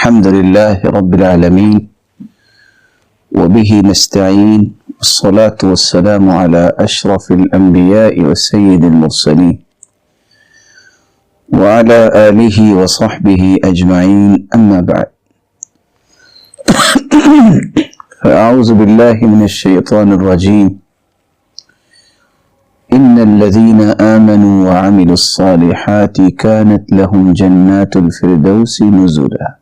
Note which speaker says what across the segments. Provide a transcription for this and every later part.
Speaker 1: الحمد لله رب العالمين وبه نستعين والصلاة والسلام على أشرف الأنبياء والسيد المرسلين وعلى آله وصحبه أجمعين أما بعد فأعوذ بالله من الشيطان الرجيم إن الذين آمنوا وعملوا الصالحات كانت لهم جنات الفردوس نزلا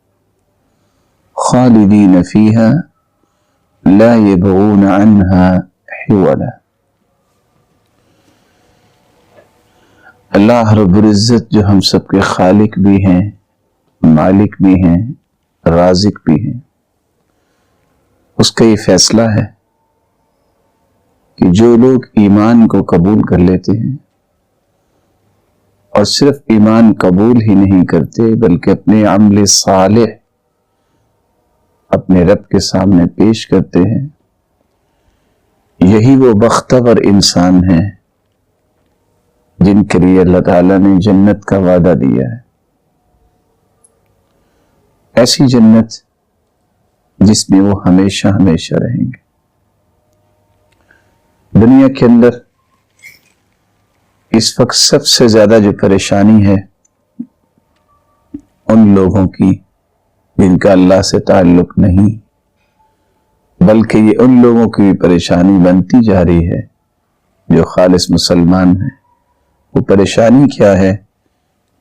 Speaker 1: خالدين فيها لا يبغون عنها حولا۔ اللہ رب العزت جو ہم سب کے خالق بھی ہیں، مالک بھی ہیں، رازق بھی ہیں، اس کا یہ فیصلہ ہے کہ جو لوگ ایمان کو قبول کر لیتے ہیں اور صرف ایمان قبول ہی نہیں کرتے بلکہ اپنے عمل صالح اپنے رب کے سامنے پیش کرتے ہیں، یہی وہ بختور انسان ہیں جن کے لیے اللہ تعالیٰ نے جنت کا وعدہ دیا ہے۔ ایسی جنت جس میں وہ ہمیشہ ہمیشہ رہیں گے۔ دنیا کے اندر اس وقت سب سے زیادہ جو پریشانی ہے ان لوگوں کی جن کا اللہ سے تعلق نہیں، بلکہ یہ ان لوگوں کی بھی پریشانی بنتی جا رہی ہے جو خالص مسلمان ہیں۔ وہ پریشانی کیا ہے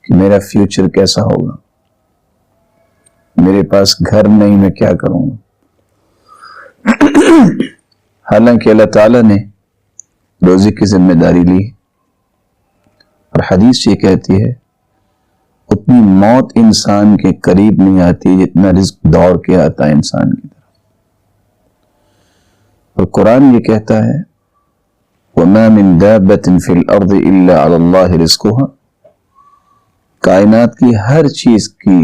Speaker 1: کہ میرا فیوچر کیسا ہوگا، میرے پاس گھر نہیں، میں کیا کروں گا۔ حالانکہ اللہ تعالیٰ نے روزی کی ذمہ داری لی اور حدیث یہ کہتی ہے اتنی موت انسان کے قریب نہیں آتی جتنا رزق دوڑ کے آتا ہے انسان کی طرف۔ اور قرآن یہ کہتا ہے وَمَا مِن دَابَّةٍ فِي الْأَرْضِ إِلَّا عَلَى اللَّهِ رِزْقُهَا، کائنات کی ہر چیز کی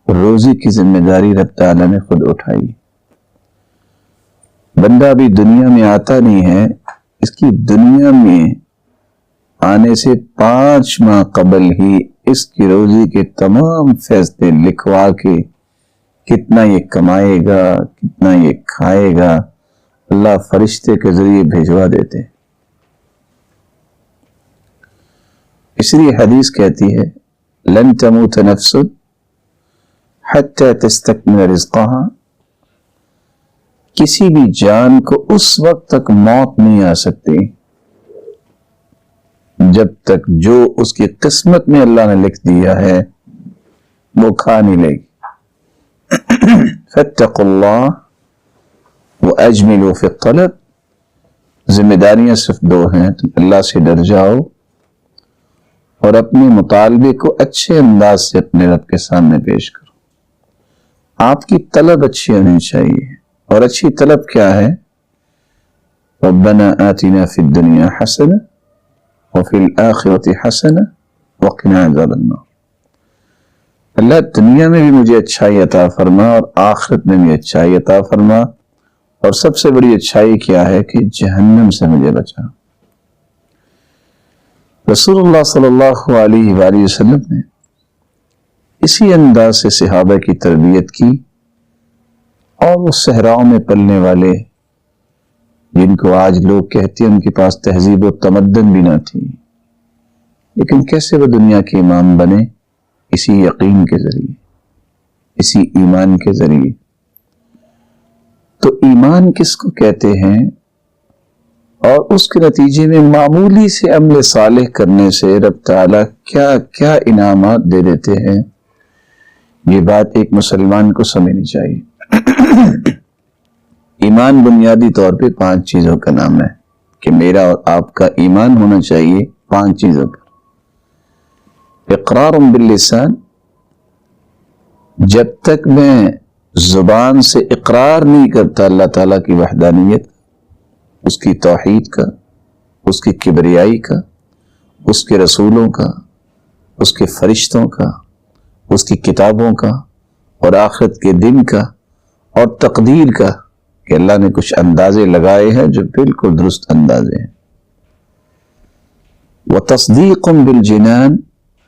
Speaker 1: روزی کی ذمہ داری رب تعالیٰ نے خود اٹھائی۔ بندہ ابھی دنیا میں آتا نہیں ہے، اس کی دنیا میں آنے سے 5 ماہ قبل ہی اس کی روزی کے تمام فیصلے لکھوا کے کتنا یہ کمائے گا، کتنا یہ کھائے گا، اللہ فرشتے کے ذریعے بھیجوا دیتے۔ اس لیے حدیث کہتی ہے لن تموت نفس حتی تستکمل رزقها، کسی بھی جان کو اس وقت تک موت نہیں آ سکتی جب تک جو اس کی قسمت میں اللہ نے لکھ دیا ہے وہ کھا نہیں لے گی۔ فاتقوا اللہ وَأَجْمِلُوا فِي الطَّلَبِ، ذمہ داریاں صرف 2 ہیں، تم اللہ سے ڈر جاؤ اور اپنے مطالبے کو اچھے انداز سے اپنے رب کے سامنے پیش کرو۔ آپ کی طلب اچھی ہونی چاہیے، اور اچھی طلب کیا ہے؟ رَبَّنَا آتِنَا فِي الدُّنْيَا حَسَنَةً وَفِي الْآخِرَةِ حَسَنَةً وَقِنَا عَذَابَ النَّارِ، اللہ دنیا میں بھی مجھے اچھائی عطا فرما اور آخرت میں بھی اچھائی عطا فرما، اور سب سے بڑی اچھائی کیا ہے کہ جہنم سے مجھے بچا۔ رسول اللہ صلی اللہ علیہ وآلہ وسلم نے اسی انداز سے صحابہ کی تربیت کی، اور وہ صحراؤں میں پلنے والے جن کو آج لوگ کہتے ہیں ان کے پاس تہذیب و تمدن بھی نہ تھی، لیکن کیسے وہ دنیا کے امام بنے؟ اسی یقین کے ذریعے، اسی ایمان کے ذریعے۔ تو ایمان کس کو کہتے ہیں؟ اور اس کے نتیجے میں معمولی سے عمل صالح کرنے سے رب تعالیٰ کیا کیا انعامات دے دیتے ہیں، یہ بات ایک مسلمان کو سمجھنی چاہیے۔ ایمان بنیادی طور پہ 5 چیزوں کا نام ہے کہ میرا اور آپ کا ایمان ہونا چاہیے 5 چیزوں پر۔ اقرار باللسان، جب تک میں زبان سے اقرار نہیں کرتا اللہ تعالیٰ کی وحدانیت، اس کی توحید کا، اس کی کبریائی کا، اس کے رسولوں کا، اس کے فرشتوں کا، اس کی کتابوں کا، اور آخرت کے دن کا، اور تقدیر کا کہ اللہ نے کچھ اندازے لگائے ہیں جو بالکل درست اندازے ہیں۔ وَتَصْدِيقٌ بِالْجِنَانِ،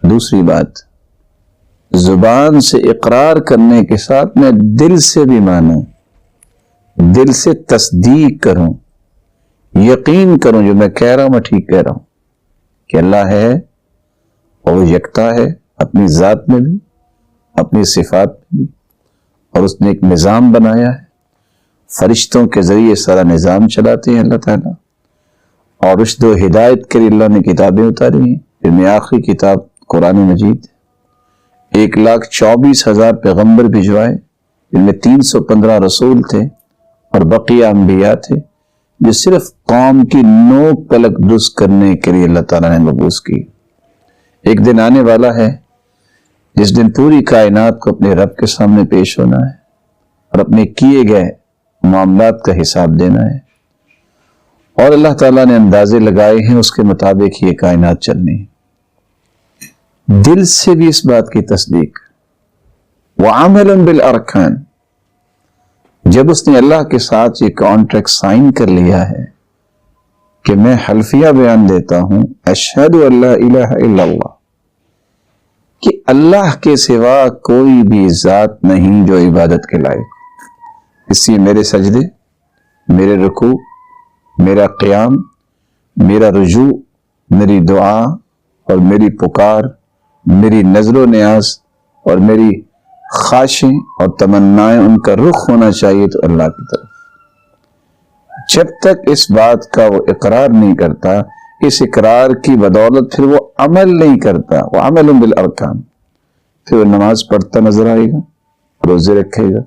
Speaker 1: دوسری بات زبان سے اقرار کرنے کے ساتھ میں دل سے بھی مانوں، دل سے تصدیق کروں، یقین کروں جو میں کہہ رہا ہوں میں ٹھیک کہہ رہا ہوں کہ اللہ ہے اور وہ یکتا ہے اپنی ذات میں بھی، اپنی صفات میں بھی، اور اس نے ایک نظام بنایا ہے، فرشتوں کے ذریعے سارا نظام چلاتے ہیں اللہ تعالیٰ، اور رشد و ہدایت کے لیے اللہ نے کتابیں اتاری ہیں، جن میں آخری کتاب قرآن مجید 1,24,000 پیغمبر بھجوائے، جن میں 315 رسول تھے اور بقیہ انبیاء تھے، جو صرف قوم کی نوک پلک درست کرنے کے لیے اللہ تعالیٰ نے مبعوث کی۔ ایک دن آنے والا ہے جس دن پوری کائنات کو اپنے رب کے سامنے پیش ہونا ہے اور اپنے کیے گئے معاملات کا حساب دینا ہے، اور اللہ تعالیٰ نے اندازے لگائے ہیں، اس کے مطابق یہ کائنات چلنی ہے۔ دل سے بھی اس بات کی تصدیق، وَعَمَلًا بِالْأَرْكَانِ، جب اس نے اللہ کے ساتھ یہ کانٹریکٹ سائن کر لیا ہے کہ میں حلفیہ بیان دیتا ہوں، اشہد ان لا الہ الا اللہ، کہ اللہ کے سوا کوئی بھی ذات نہیں جو عبادت کے لائق، اس لیے میرے سجدے، میرے رکوع، میرا قیام، میرا رجوع، میری دعا اور میری پکار، میری نظر و نیاز اور میری خواہشیں اور تمنائیں، ان کا رخ ہونا چاہیے تو اللہ کی طرف۔ جب تک اس بات کا وہ اقرار نہیں کرتا، اس اقرار کی بدولت پھر وہ عمل نہیں کرتا، وہ عمل بالارکان، پھر وہ نماز پڑھتا نظر آئے گا، روزے رکھے گا،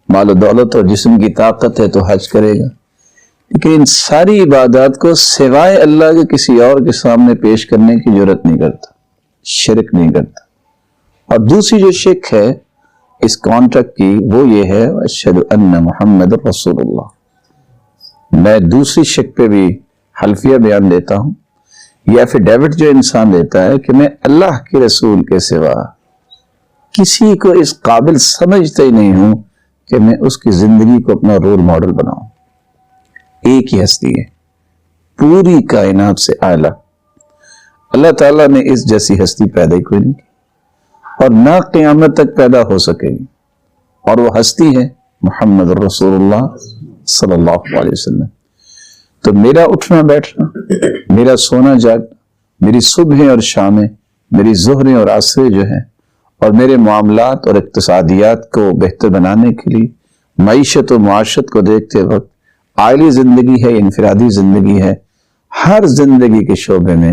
Speaker 1: مال و دولت اور جسم کی طاقت ہے تو حج کرے گا، لیکن ان ساری عبادات کو سوائے اللہ کے کسی اور کے سامنے پیش کرنے کی جرات نہیں کرتا، شرک نہیں کرتا۔ اور دوسری جو شک ہے اس کانٹریکٹ کی وہ یہ ہے، اشہد ان محمد رسول اللہ، میں دوسری شک پہ بھی حلفیہ بیان دیتا ہوں، یہ ایفیڈیوٹ جو انسان دیتا ہے کہ میں اللہ کے رسول کے سوا کسی کو اس قابل سمجھتا ہی نہیں ہوں کہ میں اس کی زندگی کو اپنا رول ماڈل بناؤں۔ ایک ہی ہستی ہے پوری کائنات سے اعلیٰ، اللہ تعالیٰ نے اس جیسی ہستی پیدا ہی کوئی نہیں کی اور نہ قیامت تک پیدا ہو سکے گی، اور وہ ہستی ہے محمد رسول اللہ صلی اللہ علیہ وسلم۔ تو میرا اٹھنا بیٹھنا، میرا سونا جاگنا، میری صبح اور شامیں، میری ظہریں اور عصریں جو ہیں، اور میرے معاملات اور اقتصادیات کو بہتر بنانے کے لیے، معیشت و معاشرت کو دیکھتے وقت، عائلی زندگی ہے، انفرادی زندگی ہے، ہر زندگی کے شعبے میں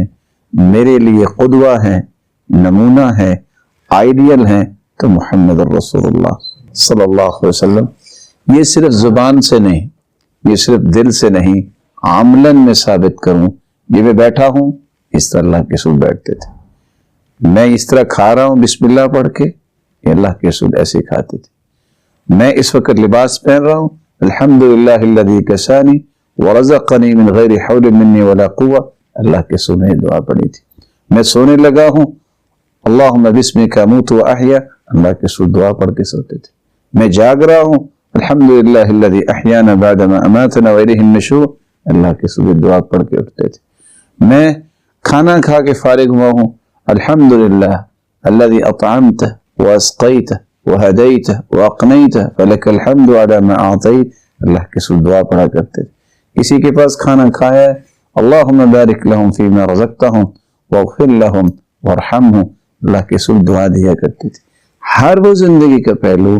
Speaker 1: میرے لیے قدوہ ہے، نمونہ ہے، آئیڈیل ہے تو محمد رسول اللہ صلی اللہ علیہ وسلم۔ یہ صرف زبان سے نہیں، یہ صرف دل سے نہیں، عملاً میں ثابت کروں، یہ میں بیٹھا ہوں اس طرح اللہ کے رسول بیٹھتے تھے، میں اس طرح کھا رہا ہوں بسم اللہ پڑھ کے، یہ اللہ کے رسول ایسے کھاتے تھے، میں اس وقت لباس پہن رہا ہوں، الحمدللہ الذی کسانی ورزقنی من غیر حول منی ولا قوہ، اللہ کے رسول نے دعا پڑھی تھی، میں سونے لگا ہوں، اللہم بسمک اموت و احیا، اللہ کے رسول دعا پڑھ کے سوتے تھے، میں جاگ رہا ہوں، الحمدللہ الذی احیانا بعد ما اماتنا والیہ النشور، اللہ کے رسول دعا پڑھ کے اٹھتے تھے، میں کھانا کھا کے فارغ ہوا ہوں، الحمدللہ الذی اطعمت واسقیت وہدیت واقنیت فلک الحمد علی ما اعطیت، اللہ کے رسول دعا پڑھا کرتے تھے۔ کسی کے پاس کھانا کھایا ہے، اللہم بارک لہم فیما رزقتہم واغفر لہم وارحمہم، اللہ کے رسول دعا دیا کرتے تھے۔ ہر وہ زندگی کا پہلو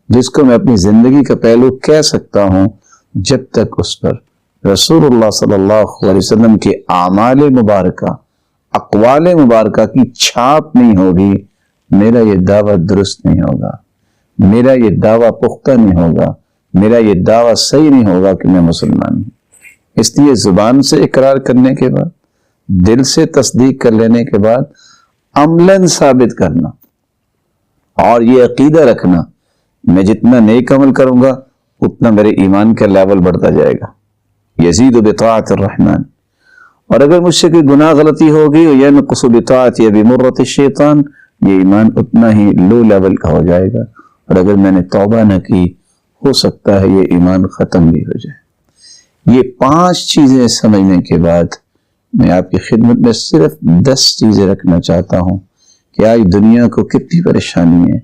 Speaker 1: جس کو میں اپنی زندگی کا پہلو کہہ سکتا ہوں، جب تک اس پر رسول اللہ صلی اللہ علیہ وسلم کے اعمال مبارکہ، اقوال مبارکہ کی چھاپ نہیں ہوگی، میرا یہ دعویٰ درست نہیں ہوگا، میرا یہ دعویٰ پختہ نہیں ہوگا، میرا یہ دعویٰ صحیح نہیں ہوگا کہ میں مسلمان ہوں۔ اس لیے زبان سے اقرار کرنے کے بعد، دل سے تصدیق کر لینے کے بعد، عملاً ثابت کرنا اور یہ عقیدہ رکھنا، میں جتنا نیک عمل کروں گا اتنا میرے ایمان کا لیول بڑھتا جائے گا، یزید بطاعت الرحمن، اور اگر مجھ سے کوئی گناہ غلطی ہوگی ینقص بطاعت بمرۃ الشیطان، یہ ایمان اتنا ہی لو لیول کا ہو جائے گا، اور اگر میں نے توبہ نہ کی ہو سکتا ہے یہ ایمان ختم بھی ہو جائے۔ یہ 5 چیزیں سمجھنے کے بعد میں آپ کی خدمت میں صرف 10 چیزیں رکھنا چاہتا ہوں کہ آج دنیا کو کتنی پریشانی ہے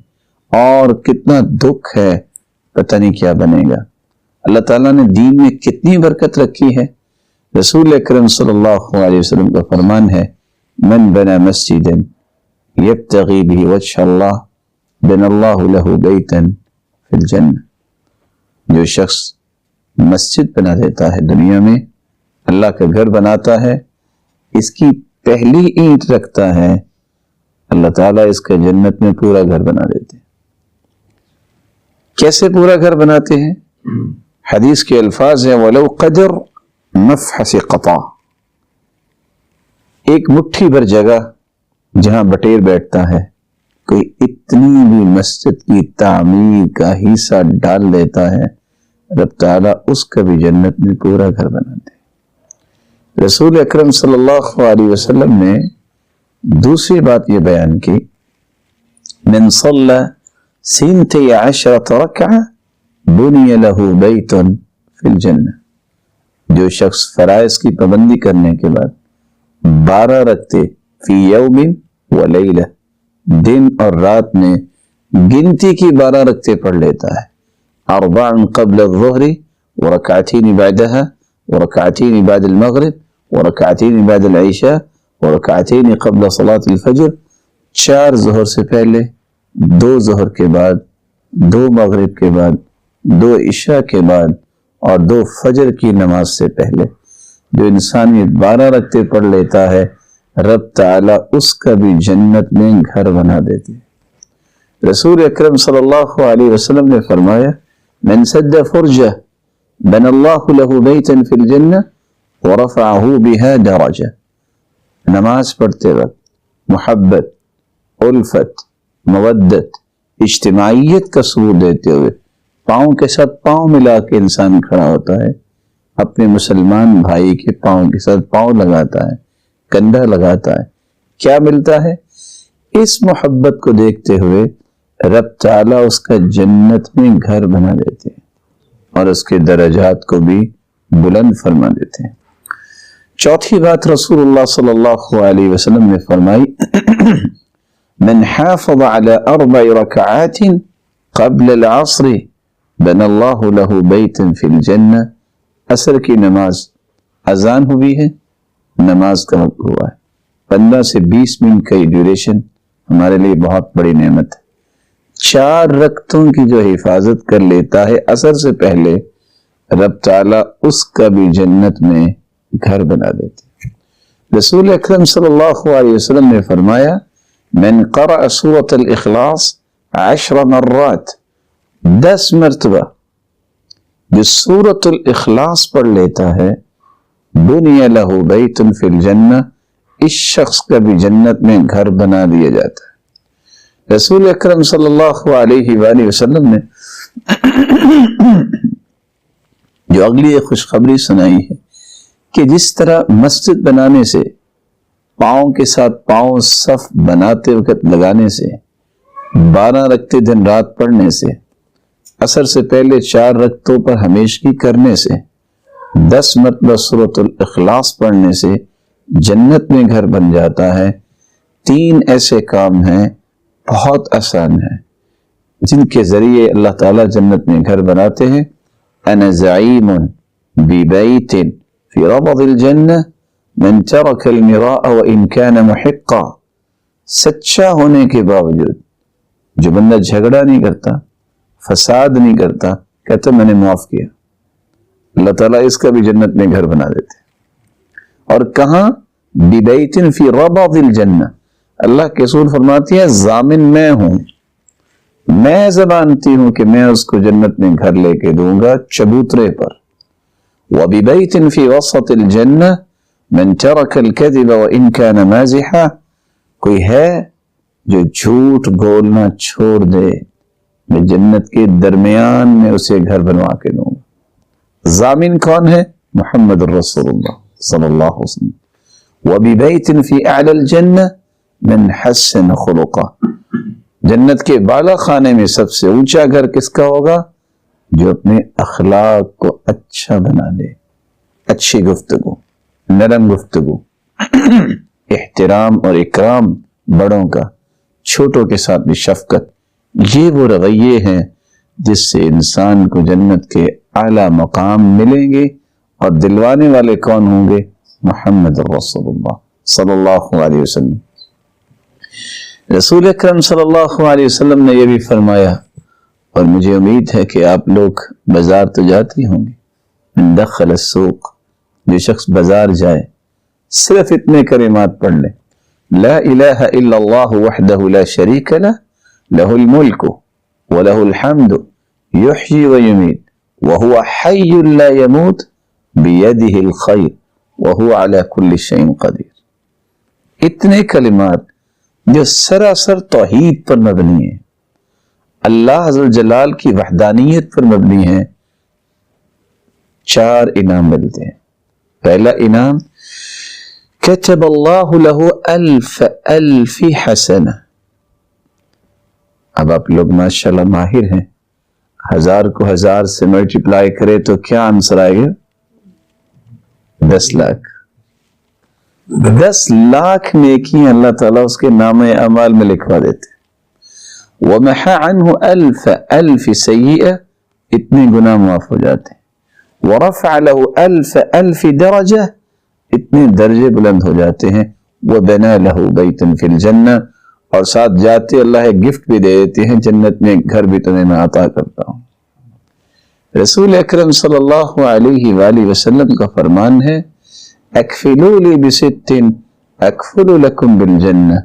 Speaker 1: اور کتنا دکھ ہے، پتہ نہیں کیا بنے گا۔ اللہ تعالیٰ نے دین میں کتنی برکت رکھی ہے۔ رسول اکرم صلی اللہ علیہ وسلم کا فرمان ہے، من بنا مسجدا یبتغی بہ وجہ اللہ بنى اللہ لہ بیتا فی الجنہ، جو شخص مسجد بنا دیتا ہے دنیا میں، اللہ کا گھر بناتا ہے، اس کی پہلی اینٹ رکھتا ہے، اللہ تعالیٰ اس کا جنت میں پورا گھر بنا دیتے ہیں۔ کیسے پورا گھر بناتے ہیں؟ حدیث کے الفاظ ہیں، وَلَوْ قَدْرْ مَفْحَسِ قَطَعْ، ایک مٹھی بھر جگہ جہاں بٹیر بیٹھتا ہے، کوئی اتنی بھی مسجد کی تعمیر کا حصہ ڈال دیتا ہے، رب تعالیٰ اس کا بھی جنت میں پورا گھر بناتے ہیں۔ رسول اکرم صلی اللہ علیہ وسلم نے دوسری بات یہ بیان کی، من صلی سنتی عشرۃ رکعہ بنی لہ بیت فی الجنہ، جو شخص فرائض کی پابندی کرنے کے بعد 12 رکعتیں فی یوم و لیلہ، دن اور رات میں گنتی کی 12 رکعتیں پڑھ لیتا ہے، 4 قبل الظہر ورکعتین بعدها ورکعتین بعد المغرب ورکعتین بعد العشاء ورکعتین قبل صلاة الفجر، 4 ظہر سے پہلے، 2 ظہر کے بعد، 2 مغرب کے بعد، 2 عشاء کے بعد اور 2 فجر کی نماز سے پہلے۔ جو انسان یہ 12 رکعتیں پڑھ لیتا ہے، رب تعالیٰ اس کا بھی جنت میں گھر بنا دیتے ہیں۔ رسول اکرم صلی اللہ علیہ وسلم نے فرمایا، من سد فرجہ بن اللہ لہ بیتا فی الجنہ ورفعہ بها درجہ، نماز پڑھتے وقت محبت، الفت، مودت، اجتماعیت کا ثبوت دیتے ہوئے پاؤں کے ساتھ پاؤں ملا کے انسان کھڑا ہوتا ہے، اپنے مسلمان بھائی کے پاؤں کے ساتھ پاؤں لگاتا ہے، کندھا لگاتا ہے، کیا ملتا ہے؟ اس محبت کو دیکھتے ہوئے رب تعالیٰ اس کا جنت میں گھر بنا دیتے ہیں اور اس کے درجات کو بھی بلند فرما دیتے ہیں۔ چوتھی بات رسول اللہ صلی اللہ علیہ وسلم نے فرمائی، من حافظ على 4 رکعات قبل العصر بنى اللہ لہ بیتا فی الجنہ، عصر کی نماز اذان ہوئی ہے، نماز کا وقت ہوا ہے، 15 سے 20 منٹ کا یہ ڈیوریشن ہمارے لیے بہت بڑی نعمت ہے۔ 4 رکعتوں کی جو حفاظت کر لیتا ہے عصر سے پہلے، رب تعالیٰ اس کا بھی جنت میں گھر بنا دیتے۔ رسول اکرم صلی اللہ علیہ وسلم نے فرمایا، من قرأ سورة الاخلاص 10 مرات، 10 مرتبہ جو سورة الاخلاص پڑھ لیتا ہے، بنی لہ بیت فی الجنہ، اس شخص کا بھی جنت میں گھر بنا دیا جاتا ہے۔ رسول اکرم صلی اللہ علیہ وآلہ وسلم نے جو اگلی ایک خوشخبری سنائی ہے کہ جس طرح مسجد بنانے سے، پاؤں کے ساتھ پاؤں صف بناتے وقت لگانے سے، 12 رکعتیں دن رات پڑھنے سے، عصر سے پہلے 4 رکعتوں پر ہمیشگی کرنے سے، 10 مرتبہ سورۃ الاخلاص پڑھنے سے جنت میں گھر بن جاتا ہے۔ 3 ایسے کام ہیں بہت آسان ہیں جن کے ذریعے اللہ تعالیٰ جنت میں گھر بناتے ہیں۔ انا زعیم ببیت فی ربض الجنہ من ترک المراء وان کان محقا، سچا ہونے کے باوجود جو بندہ جھگڑا نہیں کرتا، فساد نہیں کرتا، کہتا میں نے معاف کیا، اللہ تعالیٰ اس کا بھی جنت میں گھر بنا دیتے۔ اور کہاں؟ ببیت فی ربض الجنہ، اللہ کے رسول فرماتی ہے ضامن میں ہوں، میں زبانتی ہوں کہ میں اس کو جنت میں گھر لے کے دوں گا چبوترے پر۔ وببیت فی وسط الجنہ من ترک الکذب وان کان مازحا، کوئی ہے جو جھوٹ بولنا چھوڑ دے، میں جنت کے درمیان میں اسے گھر بنوا کے دوں گا۔ ضامن کون ہے؟ محمد الرسول اللہ صلی اللہ علیہ وسلم۔ وببیت فی اعلی الجنہ من حسن خلقہ، جنت کے بالا خانے میں سب سے اونچا گھر کس کا ہوگا؟ جو اپنے اخلاق کو اچھا بنا لے، اچھی گفتگو، نرم گفتگو، احترام اور اکرام بڑوں کا، چھوٹوں کے ساتھ بھی شفقت، یہ وہ رویے ہیں جس سے انسان کو جنت کے اعلیٰ مقام ملیں گے۔ اور دلوانے والے کون ہوں گے؟ محمد رسول اللہ صلی اللہ علیہ وسلم۔ رسول اکرم صلی اللہ علیہ وسلم نے یہ بھی فرمایا، اور مجھے امید ہے کہ آپ لوگ بازار تو جاتے ہی ہوں گے، من دخل السوق، جو شخص بازار جائے صرف اتنے کلمات پڑھ لے، لا الہ الا اللہ وحدہ لا شریک لہ، لہ الملک ولہ الحمد یحیی ویمیت وہو حی لا یموت بیدہ الخیر وہو علی کل شیء قدیر۔ اتنے کلمات جو سراسر توحید پر مبنی ہیں، اللہ عز و جلال کی وحدانیت پر مبنی ہیں، 4 انعام ملتے ہیں۔ پہلا انعام، کتب اللہ لہ الف حسنہ۔ اب آپ لوگ ماشاءاللہ ماہر ہیں، 1000 کو 1000 سے ملٹیپلائی کرے تو کیا آنسر آئے گا؟ 10 لاکھ۔ 10 لاکھ نیکیاں اللہ تعالیٰ اس کے نام اعمال میں لکھوا دیتے۔ وَمَحَ عَنْهُ أَلْفِ سَيِّئَةٍ، اتنے گناہ معاف ہو جاتے ہیں۔ وَرَفَعَ لَهُ أَلْفِ دَرَجَةٍ، اتنے درجے بلند ہو جاتے ہیں۔ وَبَنَى لَهُ بَيْتًا فِي الْجَنَّةِ، اور ساتھ جاتے اللہ ایک گفٹ بھی دے دیتے ہیں، جنت میں گھر بھی تمہیں میں عطا کرتا ہوں۔ رسول اکرم صلی اللہ علیہ وآلہ وسلم کا فرمان ہے، اکفلوا لی بست اکفل لکم بالجنہ،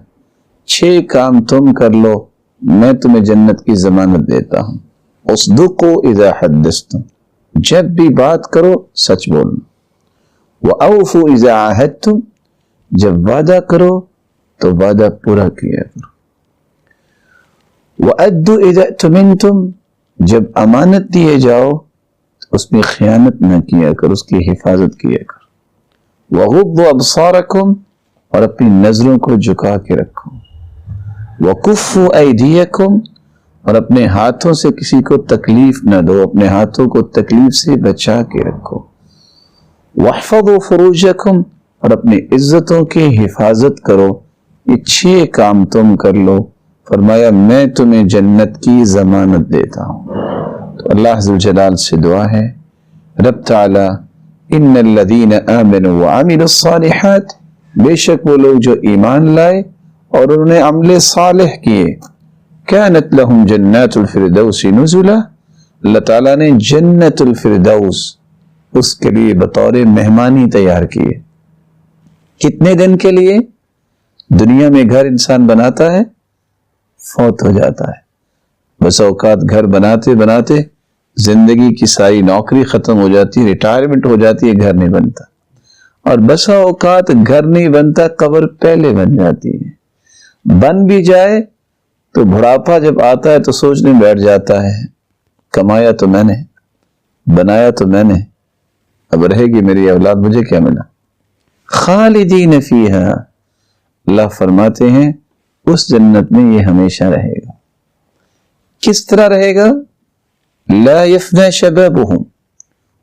Speaker 1: 6 کام تم کر لو میں تمہیں جنت کی ضمانت دیتا ہوں۔ اصدقوا اذا حدثتم، جب بھی بات کرو سچ بولنا۔ واوفوا اذا عاہدتم، جب وعدہ کرو تو وعدہ پورا کیا کرو۔ وادوا اذا اؤتمنتم، جب امانت دیے جاؤ تو اس میں خیانت نہ کیا کرو، اس کی حفاظت کیا کرو۔ وغضوا ابصارکم، اور اپنی نظروں کو جھکا کے رکھو۔ وکفوا ایدیکم، اور اپنے ہاتھوں سے کسی کو تکلیف نہ دو، اپنے ہاتھوں کو تکلیف سے بچا کے رکھو۔ واحفظوا فروجکم، اور اپنی عزتوں کی حفاظت کرو۔ یہ 6 کام تم کر لو، فرمایا میں تمہیں جنت کی ضمانت دیتا ہوں۔ تو اللہ عز و جلال سے دعا ہے، رب تعالی ان الذین آمنوا وعملوا الصالحات، بے شک وہ لوگ جو ایمان لائے اور انہوں نے عمل صالح کیے، کانت لہم جنات الفردوس نزلا، اللہ تعالیٰ نے جنت الفردوس اس کے لیے بطور مہمانی تیار کیے۔ کتنے دن کے لیے؟ دنیا میں گھر انسان بناتا ہے، فوت ہو جاتا ہے، بس اوقات گھر بناتے بناتے زندگی کی ساری نوکری ختم ہو جاتی، ریٹائرمنٹ ہو جاتی ہے، گھر نہیں بنتا۔ اور بسا اوقات گھر نہیں بنتا، قبر پہلے بن جاتی ہے۔ بن بھی جائے تو بڑھاپا جب آتا ہے تو سوچنے بیٹھ جاتا ہے، کمایا تو میں نے، بنایا تو میں نے، اب رہے گی میری اولاد، مجھے کیا ملا؟ خالدین فیہا، اللہ فرماتے ہیں اس جنت میں یہ ہمیشہ رہے گا۔ کس طرح رہے گا؟ لا یفنی شبابہم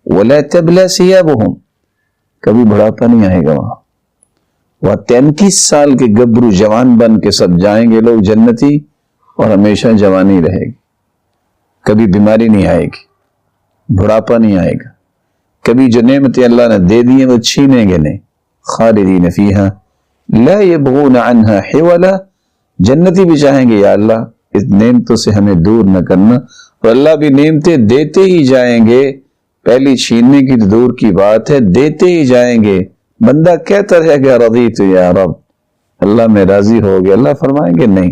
Speaker 1: ولا تبلی ثیابہم، کبھی بڑھاپا نہیں آئے گا وہاں۔ وہاں 33 سال کے گبرو جوان بن کے سب جائیں گے لوگ جنتی، اور ہمیشہ جوانی رہے گی، کبھی بیماری نہیں آئے گی، بڑھاپا نہیں آئے گا، کبھی جو نعمتیں اللہ نے دے دی ہیں وہ چھینیں گے نہیں۔ خالدین فیہا لا یبغون عنہا حولا، جنتی بھی چاہیں گے یا اللہ اس نعمتوں سے ہمیں دور نہ کرنا، اور اللہ بھی نعمتیں دیتے ہی جائیں گے، پہلی چھیننے کی تو دور کی بات ہے، دیتے ہی جائیں گے۔ بندہ کہتا رہے گا رضیت یا رب، اللہ میں راضی ہو گیا، اللہ فرمائیں گے نہیں،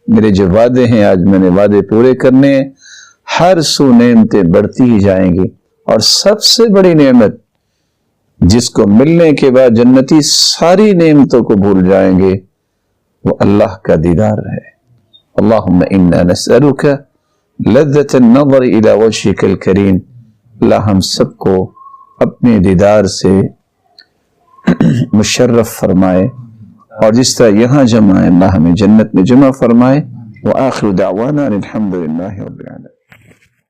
Speaker 1: میرے جو وعدے ہیں آج میں نے وعدے پورے کرنے ہیں۔ ہر سو نعمتیں بڑھتی ہی جائیں گی، اور سب سے بڑی نعمت جس کو ملنے کے بعد جنتی ساری نعمتوں کو بھول جائیں گے، وہ اللہ کا دیدار ہے۔ اللہم انا نسألک لذت النظر الى وجهک الکریم، اللہ ہم سب کو اپنے دیدار سے مشرف فرمائے، اور جس طرح یہاں جمع ہے اللہ ہمیں جنت میں جمع فرمائے۔ وآخر دعوانا الحمد للہ رب العالمین۔